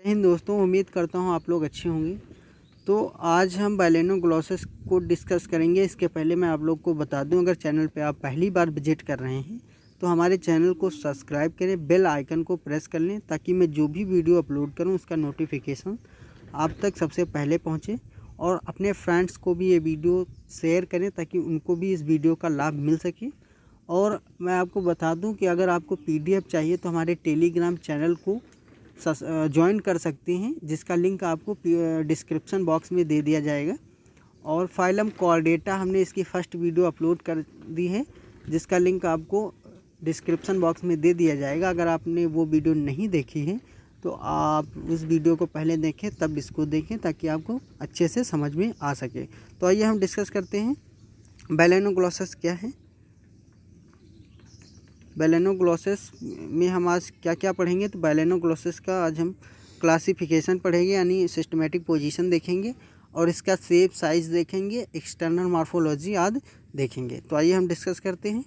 इन दोस्तों, उम्मीद करता हूँ आप लोग अच्छे होंगे। तो आज हम बाइलेनोग्लॉसेस को डिस्कस करेंगे। इसके पहले मैं आप लोग को बता दूं, अगर चैनल पे आप पहली बार विजिट कर रहे हैं तो हमारे चैनल को सब्सक्राइब करें, बेल आइकन को प्रेस कर लें ताकि मैं जो भी वीडियो अपलोड करूं उसका नोटिफिकेशन आप तक सबसे पहले पहुंचे। और अपने फ्रेंड्स को भी ये वीडियो शेयर करें ताकि उनको भी इस वीडियो का लाभ मिल सके। और मैं आपको बता दूं कि अगर आपको PDF चाहिए तो हमारे टेलीग्राम चैनल को ज्वाइन कर सकते हैं, जिसका लिंक आपको डिस्क्रिप्शन बॉक्स में दे दिया जाएगा। और फाइलम कोऑर्डिनेटा हमने इसकी फ़र्स्ट वीडियो अपलोड कर दी है, जिसका लिंक आपको डिस्क्रिप्शन बॉक्स में दे दिया जाएगा। अगर आपने वो वीडियो नहीं देखी है तो आप उस वीडियो को पहले देखें तब इसको देखें ताकि आपको अच्छे से समझ में आ सके। तो आइए हम डिस्कस करते हैं बाइलेनोग्लॉसेस क्या है। बाइलेनोग्लॉसेस में हम आज क्या क्या पढ़ेंगे, तो बाइलेनोग्लॉसेस का आज हम क्लासिफिकेशन पढ़ेंगे, यानी सिस्टमेटिक पोजीशन देखेंगे और इसका शेप साइज़ देखेंगे, एक्सटर्नल मॉर्फोलॉजी आदि देखेंगे। तो आइए हम डिस्कस करते हैं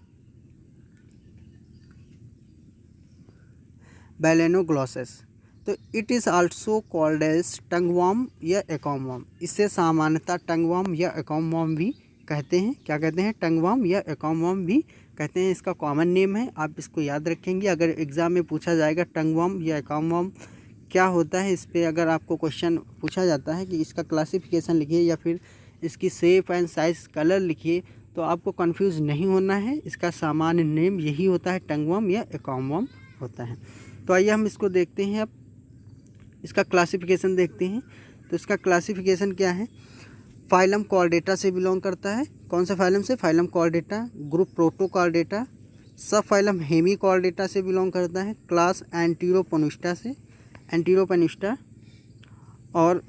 बाइलेनोग्लॉसेस। तो it is also called as tongue worm या एकॉर्मवॉर्म। इसे सामान्यतः टंगवॉर्म या एकॉर्मवॉर्म भी कहते हैं। क्या कहते हैं? टंगवॉर्म या एकॉर्मवॉर्म भी कहते हैं। इसका कॉमन नेम है, आप इसको याद रखेंगे। अगर एग्ज़ाम में पूछा जाएगा टंगवॉर्म या एकॉर्मवॉर्म क्या होता है, इस पर अगर आपको क्वेश्चन पूछा जाता है कि इसका क्लासिफिकेशन लिखिए या फिर इसकी शेप एंड साइज कलर लिखिए, तो आपको कंफ्यूज नहीं होना है। इसका सामान्य नेम यही होता है, टंगवॉर्म या एकॉर्मवॉर्म होता है। तो आइए हम इसको देखते हैं। अब इसका क्लासिफिकेशन देखते हैं। तो इसका क्लासिफिकेशन क्या है? फाइलम कोऑर्डिनेटा से बिलोंग करता है। कौन सा फाइलम से? फाइलम कोऑर्डिनेटा। ग्रुप प्रोटोकोऑर्डिनेटा। सब फाइलम हेमीकोऑर्डिनेटा से बिलोंग करता है। क्लास एंटीरोपोनिस्टा से, एंटीरोपोनिस्टा। और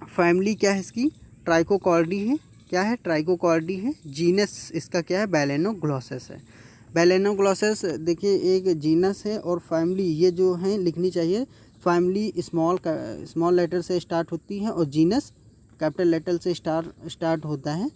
फैमिली क्या है इसकी? ट्राइकोकॉर्डी है। क्या है? ट्राइकोकॉर्डी है। जीनस इसका क्या है? बाइलेनोग्लॉसेस है। बाइलेनोग्लॉसेस देखिए एक जीनस है और फैमिली ये जो है लिखनी चाहिए। फैमिली स्मॉल लेटर से स्टार्ट होती है और जीनस कैपिटल लेटर से स्टार्ट होता है।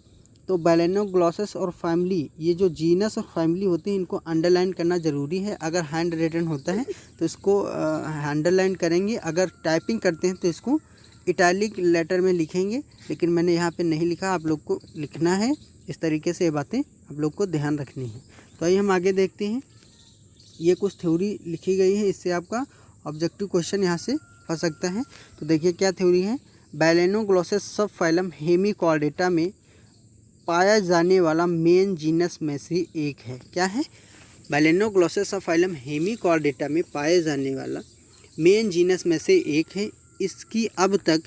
तो बाइलेनोग्लॉसेस और फैमिली, ये जो जीनस और फैमिली होते हैं, इनको अंडरलाइन करना ज़रूरी है। अगर हैंड रिटन होता है तो इसको अंडरलाइन करेंगे, अगर टाइपिंग करते हैं तो इसको इटैलिक लेटर में लिखेंगे, लेकिन मैंने यहाँ पे नहीं लिखा, आप लोग को लिखना है। इस तरीके से ये बातें आप लोग को ध्यान रखनी है। तो आइए हम आगे देखते हैं। ये कुछ थ्योरी लिखी गई है, इससे आपका ऑब्जेक्टिव क्वेश्चन यहाँ से फंस सकता है। तो देखिए क्या थ्योरी है। बाइलेनोग्लॉसेस सब फाइलम हेमीकोऑर्डिनेटा में पाया जाने वाला मेन जीनस में से एक है। क्या है? बाइलेनोग्लॉसेस सब फाइलम हेमीकोऑर्डिनेटा में पाए जाने वाला मेन जीनस में से एक है। इसकी अब तक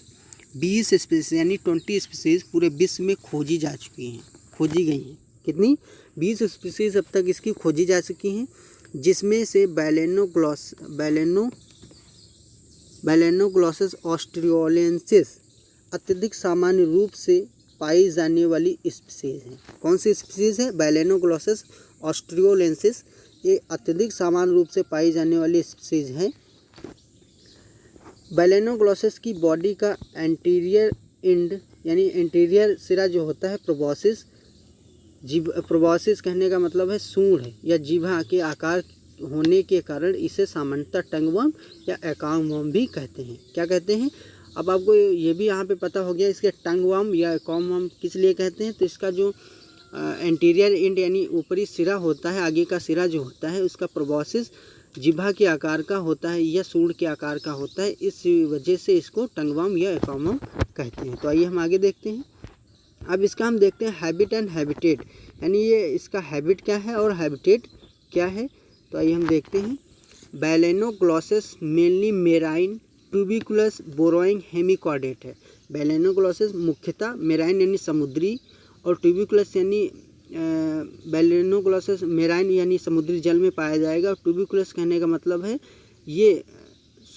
20 स्पीसीज यानी 20 स्पीसीज पूरे विश्व में खोजी गई हैं। कितनी? 20 स्पीसीज अब तक इसकी खोजी जा चुकी हैं, जिसमें से बाइलेनोग्लॉसेस ऑस्ट्रियोलेंसिस अत्यधिक सामान्य रूप से पाई जाने वाली स्पीसीज है। कौन सी स्पीसीज है? बाइलेनोग्लॉसेस ऑस्ट्रियोलेंसिस, ये अत्यधिक सामान्य रूप से पाई जाने वाली स्पीसीज है। बाइलेनोग्लॉसेस की बॉडी का एंटीरियर एंड यानी इंटीरियर सिरा जो होता है प्रोबॉसिस, प्रोबॉसिस कहने का मतलब है सूंड या जिह्वा के आकार होने के कारण इसे सामान्यतः टंगवॉर्म या एकॉर्मवॉर्म भी कहते हैं। क्या कहते हैं? अब आपको ये भी यहाँ पे पता हो गया इसके टंगवॉर्म या एकॉर्मवॉर्म किस लिए कहते हैं। तो इसका जो एंटीरियर एंड यानी ऊपरी सिरा होता है, आगे का सिरा जो होता है, उसका प्रोबॉसिस जिह्वा के आकार का होता है या सूंड के आकार का होता है। इस वजह से इसको टंगवॉर्म या एकॉर्मवॉर्म कहते हैं। तो आइए हम आगे देखते हैं। अब इसका हम देखते हैं हैबिट एंड हैबिटेट, यानी ये इसका हैबिट क्या है और हैबिटेट क्या है। तो आइए हम देखते हैं। बाइलेनोग्लॉसेस मेनली मेराइन ट्यूबिकुलस बोरोइंग हेमीकोऑर्डिनेट है। बाइलेनोग्लॉसेस मुख्यतः मेराइन यानी समुद्री और ट्यूबिकुलस यानी बाइलेनोग्लॉसेस मेराइन यानी समुद्री जल में पाया जाएगा। और ट्यूबिकुलस कहने का मतलब है ये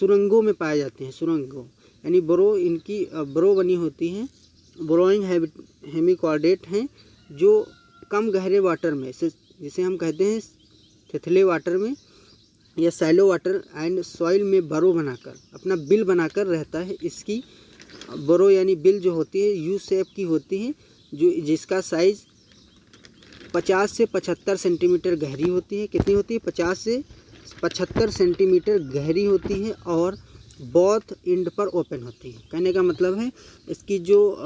सुरंगों में पाए जाते हैं। सुरंगों यानी बोरो, इनकी बोरो बनी होती हैं। बोरोइंग हेमीकोऑर्डिनेट हैं जो कम गहरे वाटर में, जिसे हम कहते हैं थिथले वाटर में या सैलो वाटर एंड सॉइल में बरो बनाकर, अपना बिल बनाकर रहता है। इसकी बरो यानी बिल जो होती है यू शेप की होती है, जिसका साइज़ 50 से 75 सेंटीमीटर गहरी होती है। कितनी होती है? 50 से 75 सेंटीमीटर गहरी होती है और बोथ एंड पर ओपन होती है। कहने का मतलब है इसकी जो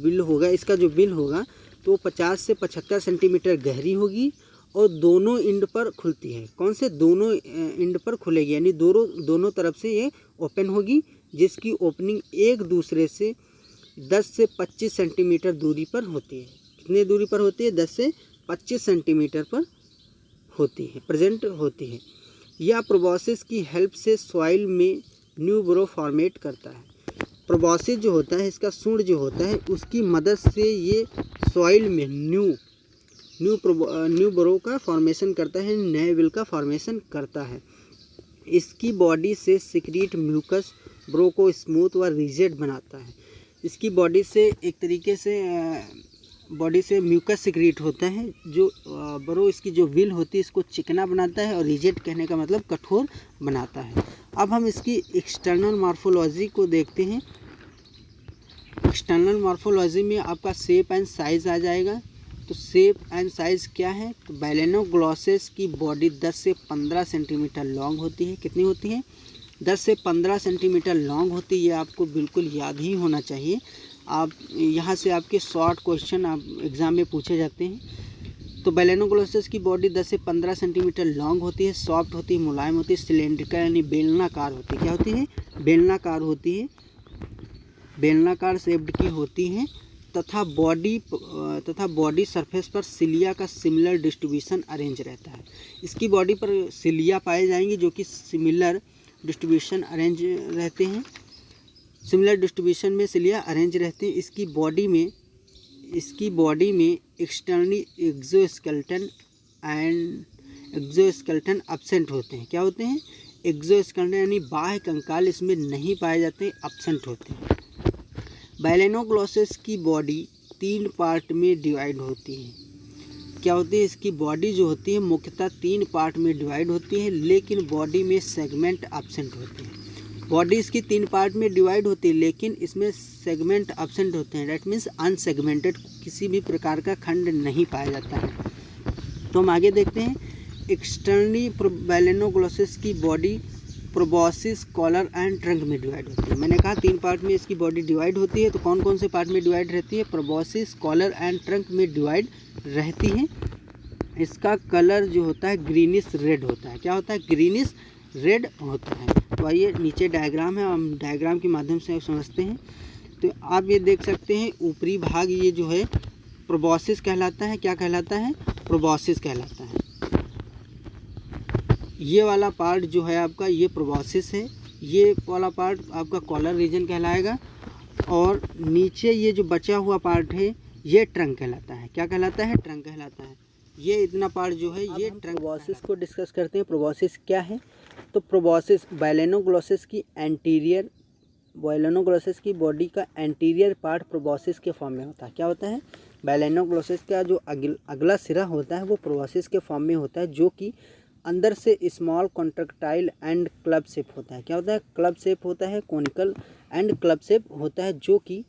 बिल होगा, इसका जो बिल होगा तो 50 से 75 सेंटीमीटर गहरी होगी और दोनों एंड पर खुलती है। कौन से? दोनों एंड पर खुलेगी, यानी दोनों तरफ से ये ओपन होगी, जिसकी ओपनिंग एक दूसरे से 10 से 25 सेंटीमीटर दूरी पर होती है। कितने दूरी पर होती है? 10 से 25 सेंटीमीटर पर होती है, प्रेजेंट होती है। यह प्रोबॉसिस की हेल्प से सॉइल में न्यू बोरो फॉर्मेट करता है। प्रोबॉसिस जो होता है, इसका सूंड जो होता है, उसकी मदद से ये सॉइल में न्यू बोरो का फॉर्मेशन करता है, नए विल का फॉर्मेशन करता है। इसकी बॉडी से सिक्रीट म्यूकस बोरो को स्मूथ व रिजिड बनाता है। इसकी बॉडी से एक तरीके से बॉडी से म्यूकस सिक्रीट होता है, जो बोरो इसकी जो विल होती है इसको चिकना बनाता है, और रिजिड कहने का मतलब कठोर बनाता है। अब हम इसकी एक्सटर्नल मॉर्फोलॉजी को देखते हैं। एक्सटर्नल मॉर्फोलॉजी में आपका शेप एंड साइज़ आ जाएगा। तो शेप एंड साइज़ क्या है? तो बैलेनोग्लॉसेस की बॉडी 10 से 15 सेंटीमीटर लॉन्ग होती है। कितनी होती है? 10 से 15 सेंटीमीटर लॉन्ग होती है। ये आपको बिल्कुल याद ही होना चाहिए। आप यहाँ से आपके शॉर्ट क्वेश्चन आप एग्ज़ाम में पूछे जाते हैं। तो बैलेनोग्लॉसेस की बॉडी 10 से 15 सेंटीमीटर लॉन्ग होती है, सॉफ्ट होती है, मुलायम होती है, सिलेंड्रिकल यानी बेलनाकार होती है। क्या होती है? बेलनाकार होती है, बेलनाकार शेप्ड की होती हैं, तथा बॉडी सरफेस पर सिलिया का सिमिलर डिस्ट्रीब्यूशन अरेंज रहता है। इसकी बॉडी पर सिलिया पाए जाएंगे जो कि सिमिलर डिस्ट्रीब्यूशन अरेंज रहते हैं। सिमिलर डिस्ट्रीब्यूशन में सिलिया अरेंज रहते हैं। इसकी बॉडी में एक्सटर्नली एक्सोस्केलेटन एब्सेंट होते हैं। क्या होते हैं? एक्सोस्केलेटन यानी बाह्य कंकाल इसमें नहीं पाए जाते, एब्सेंट होते हैं। बैलेनोग्लॉसेस की बॉडी 3 पार्ट में डिवाइड होती है। क्या होती है? इसकी बॉडी जो होती है मुख्यतः 3 पार्ट में डिवाइड होती है, लेकिन बॉडी में सेगमेंट एब्सेंट होते हैं। बॉडी इसकी 3 पार्ट में डिवाइड होती है, लेकिन इसमें सेगमेंट एब्सेंट होते हैं। डैट मीन्स अनसेगमेंटेड, किसी भी प्रकार का खंड नहीं पाया जाता है। तो हम आगे देखते हैं। एक्सटर्नली बैलेनोग्लॉसेस की बॉडी प्रोबॉसिस, कॉलर एंड ट्रंक में डिवाइड होती है। मैंने कहा 3 पार्ट में इसकी बॉडी डिवाइड होती है। तो कौन कौन से पार्ट में डिवाइड रहती है? प्रोबॉसिस, कॉलर एंड ट्रंक में डिवाइड रहती है। इसका कलर जो होता है ग्रीनिश रेड होता है। क्या होता है? ग्रीनिश रेड होता है। तो आइए नीचे डायग्राम है, हम डायग्राम के माध्यम से समझते हैं। तो आप ये देख सकते हैं ऊपरी भाग ये जो है प्रोबॉसिस कहलाता है। क्या कहलाता है? प्रोबॉसिस कहलाता है। ये वाला पार्ट जो है आपका ये प्रोबॉसिस है, ये वाला पार्ट आपका कॉलर रीजन कहलाएगा, और नीचे ये जो बचा हुआ पार्ट है ये ट्रंक कहलाता है। क्या कहलाता है? ट्रंक कहलाता है। ये इतना पार्ट जो है ये ट्रंक। प्रोबॉसिस को डिस्कस करते हैं। प्रोबॉसिस क्या है? तो प्रोबॉसिस बैलेनोग्लॉसेस की बॉडी का एंटीरियर पार्ट प्रोबॉसिस के फॉर्म में होता है। क्या होता है? बैलेनोग्लॉसेस का जो अगला सिरा होता है वो प्रोबॉसिस के फॉर्म में होता है, जो कि अंदर से small contractile and club shape होता है। क्या होता है? क्लब शेप होता है, कोनिकल एंड क्लब शेप होता है, जो कि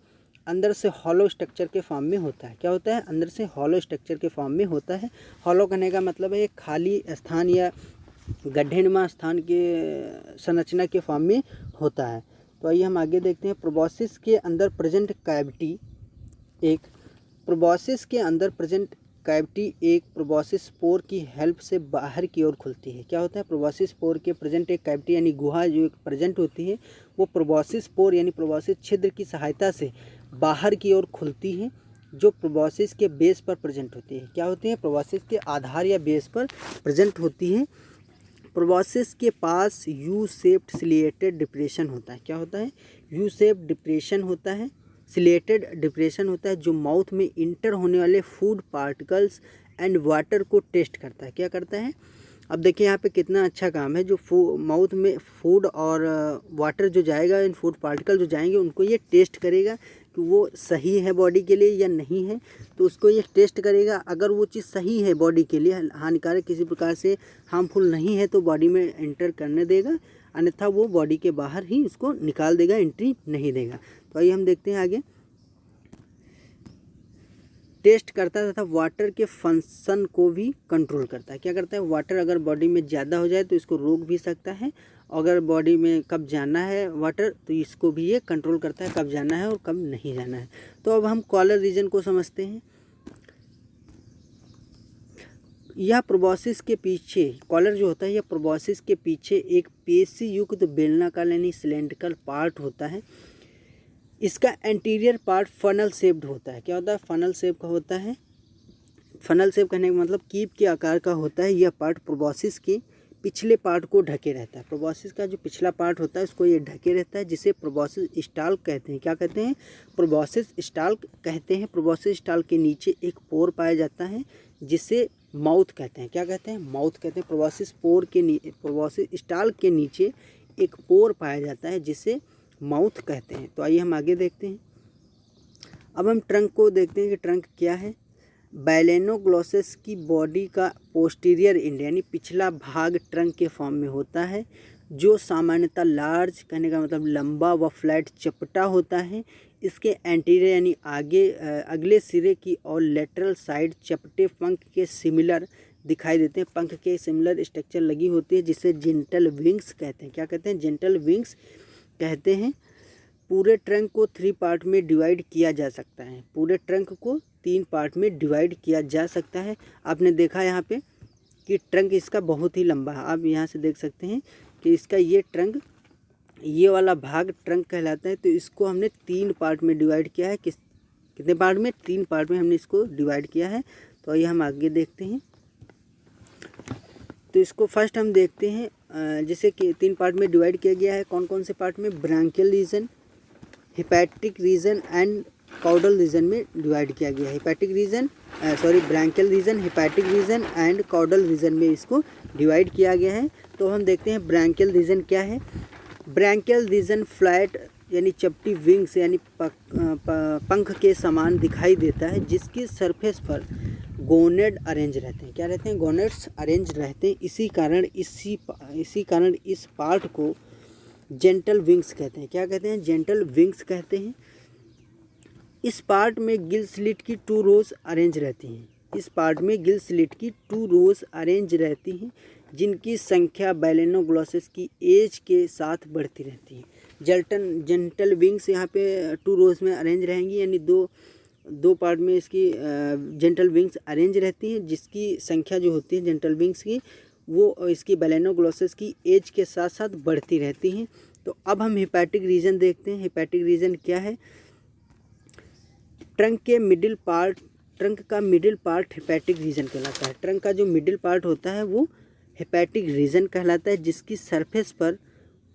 अंदर से हॉलो स्ट्रक्चर के फॉर्म में होता है। क्या होता है? अंदर से हॉलो स्ट्रक्चर के फॉर्म में होता है। हॉलो कहने का मतलब है एक खाली स्थान या गड्ढेनुमा स्थान के संरचना के फॉर्म में होता है। तो आइए हम आगे देखते हैं। प्रोबॉसिस के अंदर प्रेजेंट कैविटी एक प्रोबॉसिस स्पोर की हेल्प से बाहर की ओर खुलती है। क्या होता है? प्रोबॉसिस स्पोर के प्रेजेंट एक कैविटी यानी गुहा जो एक प्रेजेंट होती है वो प्रोबॉसिस स्पोर यानी प्रोबॉसिस छिद्र की सहायता से बाहर की ओर खुलती है, जो प्रोबॉसिस के बेस पर प्रेजेंट होती है। क्या होती है? प्रोबॉसिस के आधार या बेस पर प्रेजेंट होती है। प्रोबॉसिस के पास यू शेप्ड सिलिएटेड डिप्रेशन होता है। क्या होता है? यू शेप्ड डिप्रेशन होता है, सिलेटेड डिप्रेशन होता है, जो माउथ में इंटर होने वाले फूड पार्टिकल्स एंड वाटर को टेस्ट करता है। क्या करता है? अब देखिए यहाँ पे कितना अच्छा काम है। जो माउथ में फूड और वाटर जो जाएगा, इन फूड पार्टिकल जो जाएंगे उनको ये टेस्ट करेगा कि वो सही है बॉडी के लिए या नहीं है। तो उसको ये टेस्ट करेगा। अगर वो चीज़ सही है, बॉडी के लिए हानिकारक किसी प्रकार से हार्मफुल नहीं है, तो बॉडी में एंटर करने देगा, अन्यथा वो बॉडी के बाहर ही उसको निकाल देगा, एंट्री नहीं देगा। तो आइए हम देखते हैं आगे। टेस्ट करता है तथा वाटर के फंक्शन को भी कंट्रोल करता है। क्या करता है? वाटर अगर बॉडी में ज़्यादा हो जाए तो इसको रोक भी सकता है, अगर बॉडी में कब जाना है वाटर तो इसको भी ये कंट्रोल करता है, कब जाना है और कब नहीं जाना है। तो अब हम कॉलर रीजन को समझते हैं। यह प्रोबॉस्किस के पीछे, कॉलर जो होता है यह प्रोबॉस्किस के पीछे एक पेशी युक्त बेलनाकार यानी सिलेंड्रिकल पार्ट होता है। इसका एंटीरियर पार्ट फनल शेप्ड होता है। क्या होता है? फनल शेप का होता है। फनल शेप कहने का मतलब कीप के आकार का होता है। यह पार्ट प्रोबॉस्किस के पिछले पार्ट को ढके रहता है। प्रोबॉस्किस का जो पिछला पार्ट होता है उसको ये ढके रहता है, जिसे प्रोबॉस्किस स्टाल्क कहते हैं। क्या कहते हैं? प्रोबॉस्किस स्टाल्क कहते हैं। प्रोबॉस्किस स्टाल्क के नीचे एक पोर पाया जाता है जिसे माउथ कहते हैं। क्या कहते हैं? माउथ कहते हैं। प्रोबॉस्किस स्टाल्क के नीचे एक पोर पाया जाता है जिसे माउथ कहते हैं। तो आइए हम आगे देखते हैं। अब हम ट्रंक को देखते हैं कि ट्रंक क्या है। बैलेनोग्लोसस की बॉडी का पोस्टीरियर एंड यानी पिछला भाग ट्रंक के फॉर्म में होता है, जो सामान्यतः लार्ज कहने का मतलब लंबा व फ्लैट चपटा होता है। इसके एंटीरियर यानी अगले सिरे की और लेटरल साइड चपटे पंख के सिमिलर दिखाई देते हैं। पंख के सिमिलर स्ट्रक्चर लगी होती है जिसे जेंटल विंग्स कहते हैं। क्या कहते हैं? जेंटल विंग्स कहते हैं। पूरे ट्रंक को 3 पार्ट में डिवाइड किया जा सकता है। पूरे ट्रंक को 3 पार्ट में डिवाइड किया जा सकता है। आपने देखा यहाँ पे कि ट्रंक इसका बहुत ही लंबा है। आप यहाँ से देख सकते हैं कि इसका ये ट्रंक, ये वाला भाग ट्रंक कहलाता है। तो इसको हमने 3 पार्ट में डिवाइड किया है। कितने पार्ट में? 3 पार्ट में हमने इसको डिवाइड किया है। तो आइए हम आगे देखते हैं। तो इसको फर्स्ट हम देखते हैं, जैसे कि 3 पार्ट में डिवाइड किया गया है। कौन कौन से पार्ट में? Branchial region, hepatic region and caudal region में डिवाइड किया गया है। Branchial region, hepatic region and caudal region में इसको डिवाइड किया गया है। तो हम देखते हैं ब्रांकियल रीजन क्या है। ब्रांकियल रीजन फ्लैट यानी चपटी विंग्स यानी पंख के समान दिखाई देता है, जिसकी सरफेस पर गोनेड अरेंज रहते हैं। क्या रहते हैं? गोनेड्स अरेंज रहते हैं। इसी कारण इस पार्ट को जेंटल विंग्स कहते हैं। क्या कहते हैं? जेंटल विंग्स कहते हैं। इस पार्ट में गिल स्लिट की 2 रोज अरेंज रहती हैं। इस पार्ट में गिल स्लिट की 2 रोज अरेंज रहती हैं, जिनकी संख्या बैलेनोग्लोसस की एज के साथ बढ़ती रहती है। जेंटल विंग्स यहाँ पे 2 रोज में अरेंज रहेंगी, यानी दो पार्ट में इसकी जेंटल विंग्स अरेंज रहती हैं, जिसकी संख्या जो होती है जेंटल विंग्स की वो इसकी बैलेनोग्लोसस की एज के साथ साथ बढ़ती रहती हैं। तो अब हम हेपेटिक रीजन देखते हैं। हेपेटिक रीजन क्या है? ट्रंक का मिडिल पार्ट हेपेटिक रीजन कहलाता है। ट्रंक का जो मिडिल पार्ट होता है वो हेपेटिक रीजन कहलाता है, जिसकी सरफेस पर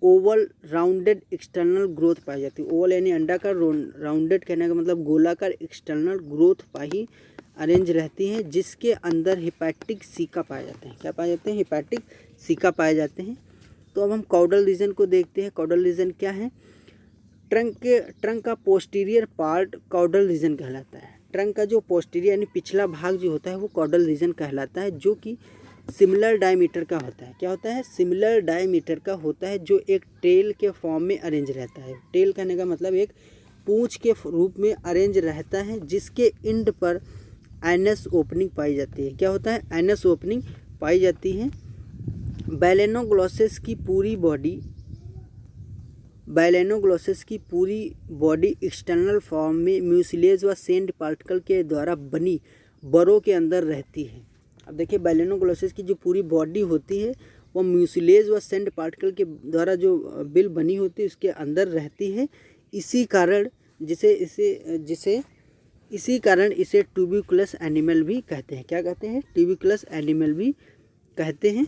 ओवल राउंडेड एक्सटर्नल ग्रोथ पाई जाती है। ओवल यानी अंडाकार, राउंडेड कहने का मतलब गोलाकार एक्सटर्नल ग्रोथ पाई अरेंज रहती हैं, जिसके अंदर हेपेटिक सीका पाए जाते हैं। क्या पाए जाते हैं? हेपेटिक सीका पाए जाते हैं। तो अब हम कॉडल रीजन को देखते हैं। कॉडल रीजन क्या है? ट्रंक का पोस्टीरियर पार्ट कॉडल रीजन कहलाता है। ट्रंक का जो पोस्टीरियर यानी पिछला भाग जो होता है वो कॉडल रीजन कहलाता है, जो कि सिमिलर डायमीटर का होता है। क्या होता है? सिमिलर डायमीटर का होता है, जो एक टेल के फॉर्म में अरेंज रहता है। टेल कहने का मतलब एक पूंछ के रूप में अरेंज रहता है, जिसके एंड पर एनस ओपनिंग पाई जाती है। क्या होता है? एनस ओपनिंग पाई जाती है। बैलेनोग्लोसस की पूरी बॉडी एक्सटर्नल फॉर्म में म्यूसिलेज व सेंड पार्टिकल के द्वारा बनी बरों के अंदर रहती है। अब देखिए, बैलेनोग्लोसस की जो पूरी बॉडी होती है वो म्यूसिलेज व सेंड पार्टिकल के द्वारा जो बिल बनी होती है उसके अंदर रहती है। इसी कारण इसे ट्यूबिकुलस एनिमल भी कहते हैं। क्या कहते हैं? ट्यूबिकुलस एनिमल भी कहते हैं।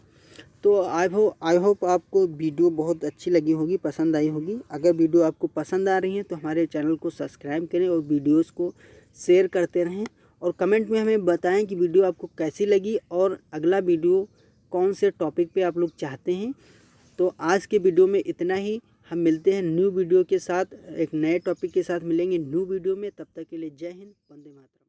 तो आई होप आपको वीडियो बहुत अच्छी लगी होगी, पसंद आई होगी। अगर वीडियो आपको पसंद आ रही है तो हमारे चैनल को सब्सक्राइब करें और वीडियोस को शेयर करते रहें, और कमेंट में हमें बताएं कि वीडियो आपको कैसी लगी और अगला वीडियो कौन से टॉपिक पे आप लोग चाहते हैं। तो आज के वीडियो में इतना ही। हम मिलते हैं न्यू वीडियो के साथ, एक नए टॉपिक के साथ मिलेंगे न्यू वीडियो में। तब तक के लिए जय हिंद, वंदे मातरम।